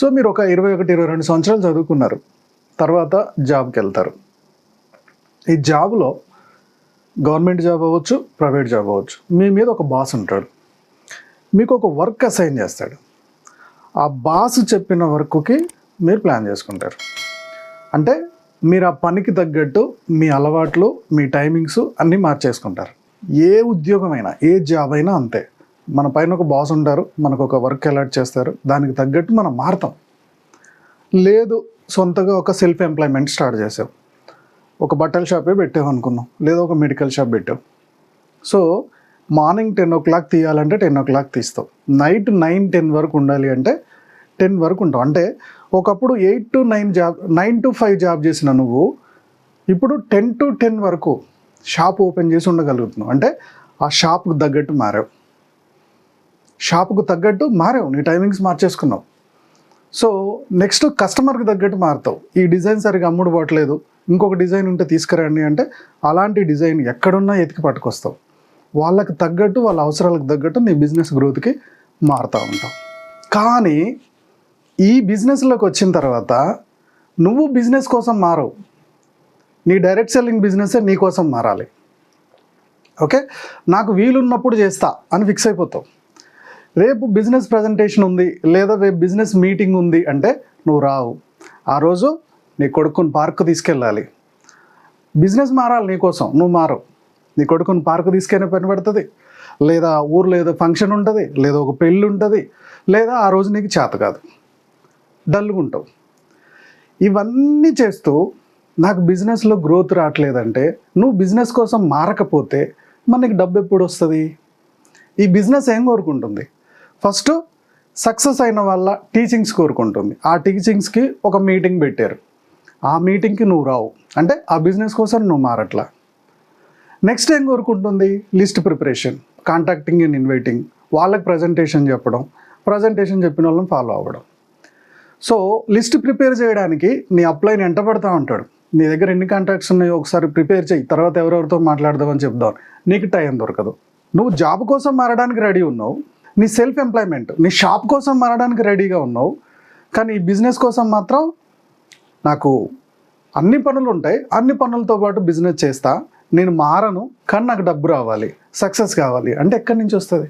So మీరు ఒక 21, 22 సంవత్సరాలు చదువుకున్నారు. తర్వాత జాబ్‌కెళ్తారు. ఈ జాబ్‌లో గవర్నమెంట్ జాబ్ అవ్వచ్చు, ప్రైవేట్ జాబ్ అవ్వచ్చు. మీ మీద ఒక బాస్ ఉంటాడు. మీకు ఒక వర్క్ అసైన్ చేస్తాడు. ఆ బాస్ చెప్పిన వర్క్‌కి మీరు ప్లాన్ చేసుకుంటారు. అంటే మీరు ఆ పనికి తగ్గట్టు మీ అలవాట్లు, మీ టైమింగ్స్ అన్నీ మార్చేసుకుంటారు. ఏ ఉద్యోగమైనా, ఏ జాబ్ అయినా అంతే. మన పైన ఒక బాస్ ఉంటారు, మనకు ఒక వర్క్ అలాట్ చేస్తారు, దానికి తగ్గట్టు మనం మారుతాం. లేదు సొంతగా ఒక సెల్ఫ్ ఎంప్లాయ్మెంట్ స్టార్ట్ చేసాం, ఒక బట్టల షాపే పెట్టాం అనుకున్నాం, లేదా ఒక మెడికల్ షాప్ పెట్టాం. సో మార్నింగ్ 10 తీయాలంటే 10 తీస్తాం, నైట్ 9, 10 వరకు ఉండాలి అంటే 10 వరకు ఉంటాం. అంటే ఒకప్పుడు 8 to 9 జాబ్, 9 to 5 జాబ్ చేసిన నువ్వు ఇప్పుడు 10 to 10 వరకు షాప్ ఓపెన్ చేసి ఉండగలుగుతున్నావు. అంటే ఆ షాప్కు తగ్గట్టు మారావు, నీ టైమింగ్స్ మార్చేసుకున్నావు. సో నెక్స్ట్ కస్టమర్కి తగ్గట్టు మారుతావు. ఈ డిజైన్ సరిగా అమ్ముడు పోవట్లేదు, ఇంకొక డిజైన్ ఉంటే తీసుకురండి అంటే అలాంటి డిజైన్ ఎక్కడున్నా ఎతికి పట్టుకొస్తావు. వాళ్ళకి తగ్గట్టు, వాళ్ళ అవసరాలకు తగ్గట్టు నీ బిజినెస్ గ్రోత్కి మారుతూ ఉంటావు. కానీ ఈ బిజినెస్లోకి వచ్చిన తర్వాత నువ్వు బిజినెస్ కోసం మారవు, నీ డైరెక్ట్ సెల్లింగ్ బిజినెసే నీ కోసం మారాలి. ఓకే, నాకు వీలున్నప్పుడు చేస్తా అని ఫిక్స్ అయిపోతావు. రేపు బిజినెస్ ప్రజెంటేషన్ ఉంది, లేదా రేపు బిజినెస్ మీటింగ్ ఉంది అంటే నువ్వు రావు. ఆ రోజు నీ కొడుకుని పార్క్ తీసుకెళ్ళాలి. బిజినెస్ మారాలి నీకోసం, నువ్వు మారవు. నీ కొడుకుని పార్క్ తీసుకెళ్ళే పని పడుతుంది, లేదా ఊర్లో ఏదో ఫంక్షన్ ఉంటుంది, లేదా ఒక పెళ్ళి ఉంటుంది, లేదా ఆ రోజు నీకు చేత కాదు, డల్గా ఉంటావు. ఇవన్నీ చేస్తూ నాకు బిజినెస్లో గ్రోత్ రావట్లేదంటే, నువ్వు బిజినెస్ కోసం మారకపోతే మనకి డబ్బు ఎప్పుడు వస్తుంది? ఈ బిజినెస్ ఏం కోరుకుంటుంది? ఫస్ట్ సక్సెస్ అయిన వాళ్ళ టీచింగ్స్ కోరుకుంటుంది. ఆ టీచింగ్స్కి ఒక మీటింగ్ పెట్టారు, ఆ మీటింగ్కి నువ్వు రావు అంటే ఆ బిజినెస్ కోసం నువ్వు మారట్లా. నెక్స్ట్ ఏం కోరుకుంటుంది? List preparation, contacting and inviting, వాళ్ళకి ప్రజెంటేషన్ చెప్పిన వాళ్ళని ఫాలో అవ్వడం. సో లిస్ట్ ప్రిపేర్ చేయడానికి నీ అప్లైని ఎంట పడతా ఉంటాడు. నీ దగ్గర ఎన్ని కాంటాక్ట్స్ ఉన్నాయో ఒకసారి ప్రిపేర్ చేయి, తర్వాత ఎవరెవరితో మాట్లాడదామని చెప్దాం, నీకు టైం దొరకదు. నువ్వు జాబ్ కోసం మారడానికి రెడీ ఉన్నావు, నీ సెల్ఫ్ ఎంప్లాయ్మెంట్, నీ షాప్ కోసం మారడానికి రెడీగా ఉన్నావు. కానీ ఈ బిజినెస్ కోసం మాత్రం నాకు అన్ని పనులు ఉంటాయి, అన్ని పనులతో పాటు బిజినెస్ చేస్తా, నేను మారను, కానీ నాకు డబ్బు రావాలి, సక్సెస్ కావాలి అంటే ఎక్కడి నుంచి వస్తుంది?